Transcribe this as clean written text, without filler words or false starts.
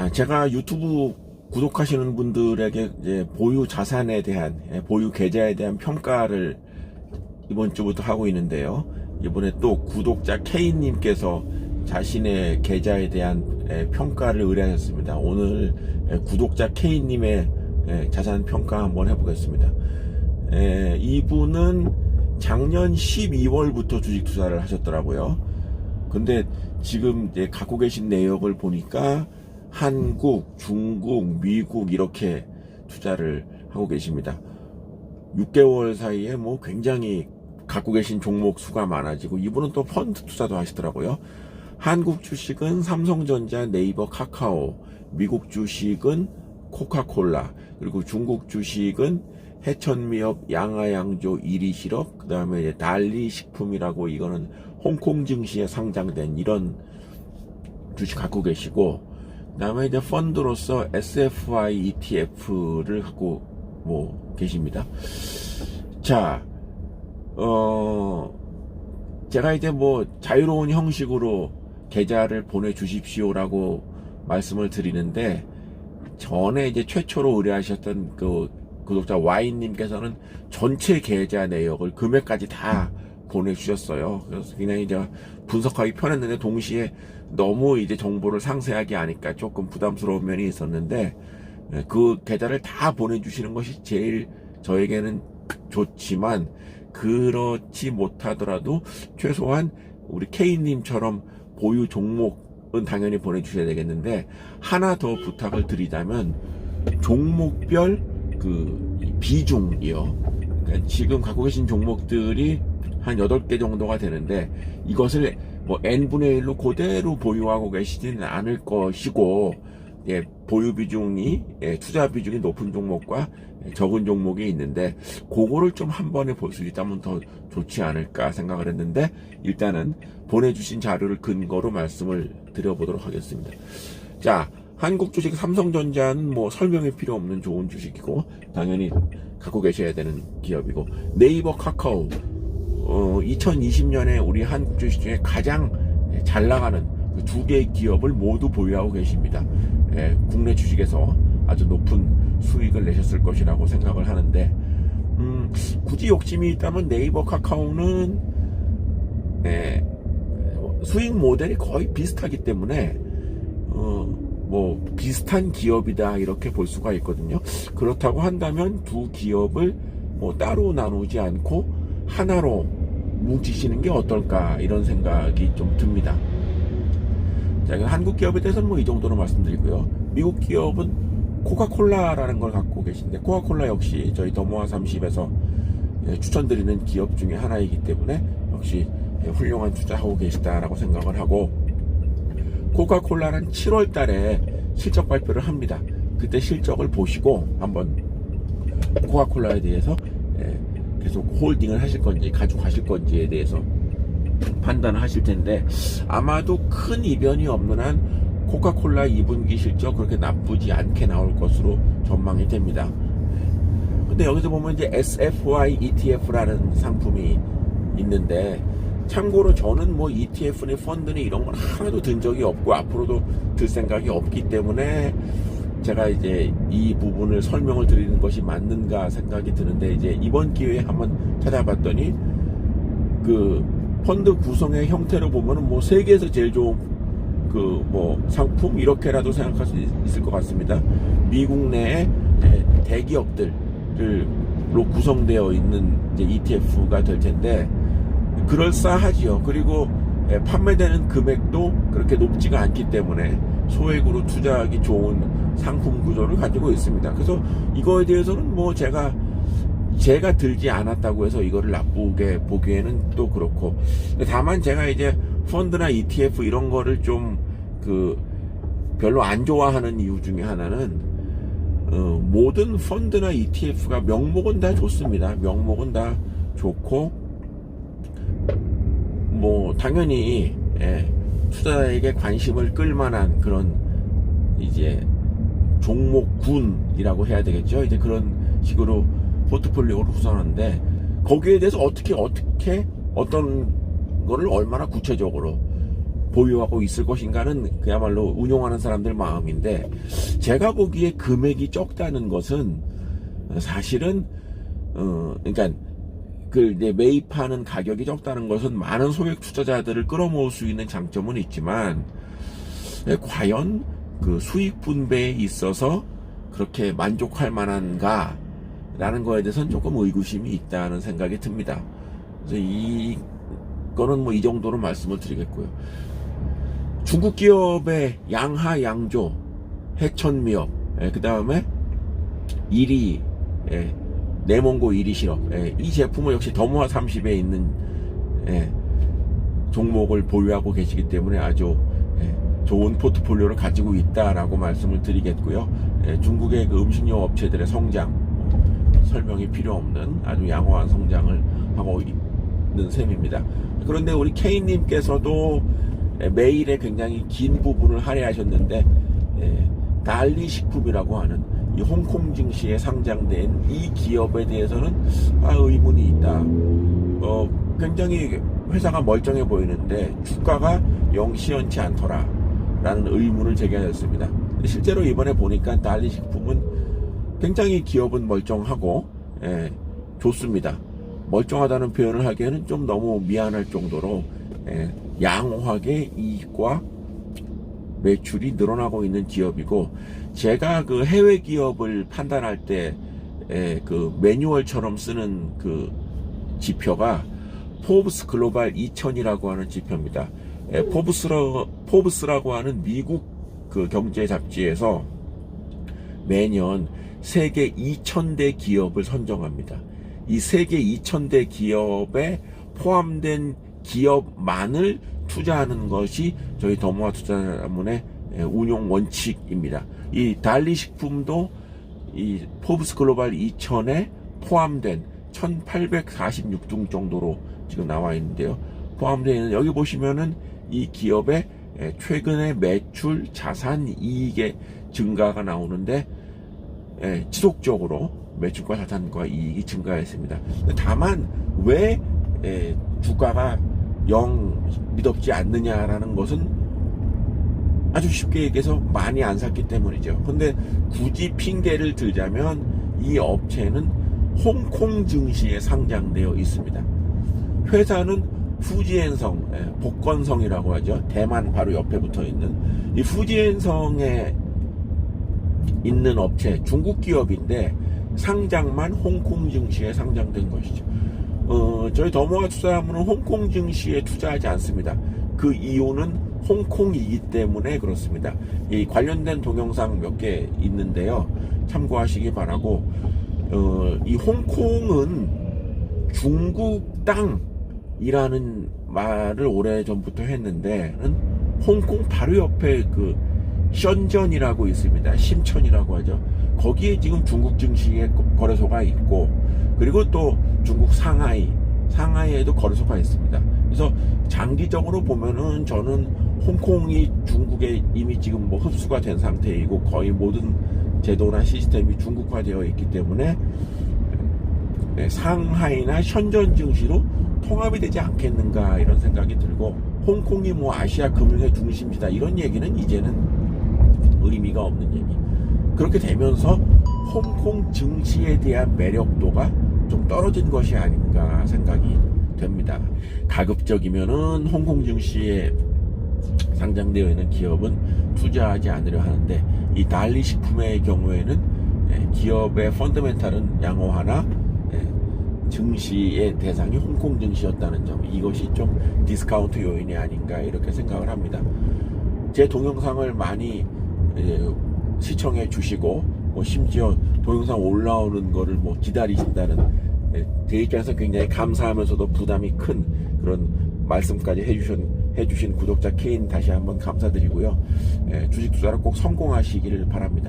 제가 유튜브 구독하시는 분들에게 이제 보유 자산에 대한, 보유 계좌에 대한 평가를 이번 주부터 하고 있는데요. 이번에 또 구독자 K님께서 자신의 계좌에 대한 평가를 의뢰하셨습니다. 오늘 구독자 K님의 자산 평가 한번 해보겠습니다. 이분은 작년 12월부터 주식 투자를 하셨더라고요. 근데 지금 이제 갖고 계신 내역을 보니까 한국, 중국, 미국 이렇게 투자를 하고 계십니다. 6개월 사이에 뭐 굉장히 갖고 계신 종목 수가 많아지고, 이분은 또 펀드 투자도 하시더라고요. 한국 주식은 삼성전자, 네이버, 카카오, 미국 주식은 코카콜라, 그리고 중국 주식은 해천미업, 양아양조, 이리실업, 그 다음에 달리식품이라고, 이거는 홍콩 증시에 상장된 이런 주식 갖고 계시고, 그 다음에 이제 펀드로서 SFI ETF를 갖고 계십니다. 자, 제가 이제 자유로운 형식으로 계좌를 보내주십시오라고 말씀을 드리는데, 전에 이제 최초로 의뢰하셨던 그 구독자 Y님께서는 전체 계좌 내역을 금액까지 다 보내주셨어요. 그래서 굉장히 제가 분석하기 편했는데, 동시에 너무 이제 정보를 상세하게 하니까 조금 부담스러운 면이 있었는데, 그 계좌를 다 보내주시는 것이 제일 저에게는 좋지만, 그렇지 못하더라도 최소한 우리 K님처럼 보유 종목은 당연히 보내주셔야 되겠는데, 하나 더 부탁을 드리자면 종목별 그 비중이요. 그러니까 지금 갖고 계신 종목들이 한 8개 정도가 되는데, 이것을 n분의 1로 그대로 보유하고 계시지는 않을 것이고, 보유 비중이, 투자 비중이 높은 종목과 적은 종목이 있는데, 그거를 좀 한 번에 볼 수 있다면 더 좋지 않을까 생각을 했는데, 일단은 보내주신 자료를 근거로 말씀을 드려보도록 하겠습니다. 자, 한국 주식 삼성전자는 설명이 필요 없는 좋은 주식이고, 당연히 갖고 계셔야 되는 기업이고, 네이버, 카카오, 2020년에 우리 한국 주식 중에 가장 잘 나가는 그 2개의 기업을 모두 보유하고 계십니다. 국내 주식에서 아주 높은 수익을 내셨을 것이라고 생각을 하는데, 굳이 욕심이 있다면 네이버, 카카오는 수익 모델이 거의 비슷하기 때문에 비슷한 기업이다 이렇게 볼 수가 있거든요. 그렇다고 한다면 두 기업을 따로 나누지 않고 하나로 뭉치시는 게 어떨까, 이런 생각이 좀 듭니다. 자, 한국 기업에 대해서는 이 정도로 말씀드리고요. 미국 기업은 코카콜라라는 걸 갖고 계신데, 코카콜라 역시 저희 더모아 30에서 추천드리는 기업 중에 하나이기 때문에 역시 훌륭한 투자하고 계시다라고 생각을 하고, 코카콜라는 7월 달에 실적 발표를 합니다. 그때 실적을 보시고 한번 코카콜라에 대해서 계속 홀딩을 하실 건지 가져가실 건지에 대해서 판단을 하실 텐데, 아마도 큰 이변이 없는 한 코카콜라 2분기 실적 그렇게 나쁘지 않게 나올 것으로 전망이 됩니다. 근데 여기서 보면 이제 SFY ETF라는 상품이 있는데, 참고로 저는 ETF니 펀드니 이런 건 하나도 든 적이 없고 앞으로도 들 생각이 없기 때문에, 제가 이제 이 부분을 설명을 드리는 것이 맞는가 생각이 드는데, 이제 이번 기회에 한번 찾아봤더니 그 펀드 구성의 형태로 보면은 세계에서 제일 좋은 그 상품 이렇게라도 생각할 수 있을 것 같습니다. 미국 내에 대기업들로 구성되어 있는 이제 ETF가 될 텐데, 그럴싸하지요. 그리고 판매되는 금액도 그렇게 높지가 않기 때문에 소액으로 투자하기 좋은 상품 구조를 가지고 있습니다. 그래서 이거에 대해서는 제가 들지 않았다고 해서 이거를 나쁘게 보기에는 또 그렇고, 다만 제가 이제 펀드나 ETF 이런 거를 좀 별로 안 좋아하는 이유 중에 하나는, 모든 펀드나 ETF가 명목은 다 좋습니다. 명목은 다 좋고, 당연히 투자자에게 관심을 끌만한 그런 이제 종목군이라고 해야 되겠죠. 이제 그런 식으로 포트폴리오를 구성하는데, 거기에 대해서 어떤 거를 얼마나 구체적으로 보유하고 있을 것인가는 그야말로 운용하는 사람들 마음인데, 제가 보기에 금액이 적다는 것은 사실은 그러니까 그 이제 매입하는 가격이 적다는 것은 많은 소액 투자자들을 끌어모을 수 있는 장점은 있지만, 과연 그 수익 분배에 있어서 그렇게 만족할 만한가 라는 거에 대해서는 조금 의구심이 있다는 생각이 듭니다. 그래서 이거는 뭐 이 정도로 말씀을 드리겠고요. 중국 기업의 양하 양조, 해천미업, 그 다음에 이리, 내몽고 이리 실업, 이 제품은 역시 더모아 30에 있는 종목을 보유하고 계시기 때문에 아주 좋은 포트폴리오를 가지고 있다라고 말씀을 드리겠고요. 중국의 그 음식료 업체들의 성장, 설명이 필요 없는 아주 양호한 성장을 하고 있는 셈입니다. 그런데 우리 K님께서도 메일에 굉장히 긴 부분을 할애하셨는데, 달리식품이라고 하는 이 홍콩 증시에 상장된 이 기업에 대해서는 의문이 있다. 굉장히 회사가 멀쩡해 보이는데 주가가 영 시원치 않더라 라는 의문을 제기하였습니다. 실제로 이번에 보니까 달리식품은 굉장히 기업은 멀쩡하고 좋습니다. 멀쩡하다는 표현을 하기에는 좀 너무 미안할 정도로 양호하게 이익과 매출이 늘어나고 있는 기업이고, 제가 그 해외 기업을 판단할 때 그 매뉴얼처럼 쓰는 그 지표가 포브스 글로벌 2000이라고 하는 지표입니다. 포브스라고 하는 미국 그 경제 잡지에서 매년 세계 2000대 기업을 선정합니다. 이 세계 2000대 기업에 포함된 기업만을 투자하는 것이 저희 더모아 투자자문의 운용 원칙입니다. 이 달리식품도 이 포브스 글로벌 2000에 포함된 1846등 정도로 지금 나와 있는데요. 포함되어 있는, 여기 보시면은 이 기업의 최근의 매출, 자산, 이익의 증가가 나오는데, 지속적으로 매출과 자산과 이익이 증가했습니다. 다만 왜 주가가 영 미덥지 않느냐라는 것은 아주 쉽게 얘기해서 많이 안 샀기 때문이죠. 근데 굳이 핑계를 들자면 이 업체는 홍콩 증시에 상장되어 있습니다. 회사는 후지엔성, 복건성이라고 하죠. 대만 바로 옆에 붙어 있는 이 후지엔성에 있는 업체, 중국 기업인데 상장만 홍콩 증시에 상장된 것이죠. 저희 더모아 투자자문은 홍콩 증시에 투자하지 않습니다. 그 이유는 홍콩이기 때문에 그렇습니다. 이 관련된 동영상 몇 개 있는데요. 참고하시기 바라고, 이 홍콩은 중국 땅이라는 말을 오래전부터 했는데, 홍콩 바로 옆에 그 션전이라고 있습니다. 심천이라고 하죠. 거기에 지금 중국 증시에 거래소가 있고, 그리고 또 중국 상하이에도 거래소가 있습니다. 그래서 장기적으로 보면은 저는 홍콩이 중국에 이미 지금 뭐 흡수가 된 상태이고 거의 모든 제도나 시스템이 중국화되어 있기 때문에 상하이나 션전 증시로 통합이 되지 않겠는가 이런 생각이 들고, 홍콩이 뭐 아시아 금융의 중심지다 이런 얘기는 이제는 의미가 없는 얘기. 그렇게 되면서 홍콩 증시에 대한 매력도가 좀 떨어진 것이 아닌가 생각이 됩니다. 가급적이면은 홍콩 증시에 상장되어 있는 기업은 투자하지 않으려 하는데, 이 달리식품의 경우에는 기업의 펀더멘탈은 양호하나 증시의 대상이 홍콩 증시였다는 점, 이것이 좀 디스카운트 요인이 아닌가 이렇게 생각을 합니다. 제 동영상을 많이 시청해 주시고, 뭐 심지어 동영상 올라오는 거를 뭐 기다리신다는 제 입장에서 굉장히 감사하면서도 부담이 큰 그런 말씀까지 해주신 구독자 K님 다시 한번 감사드리고요. 주식 투자를 꼭 성공하시기를 바랍니다.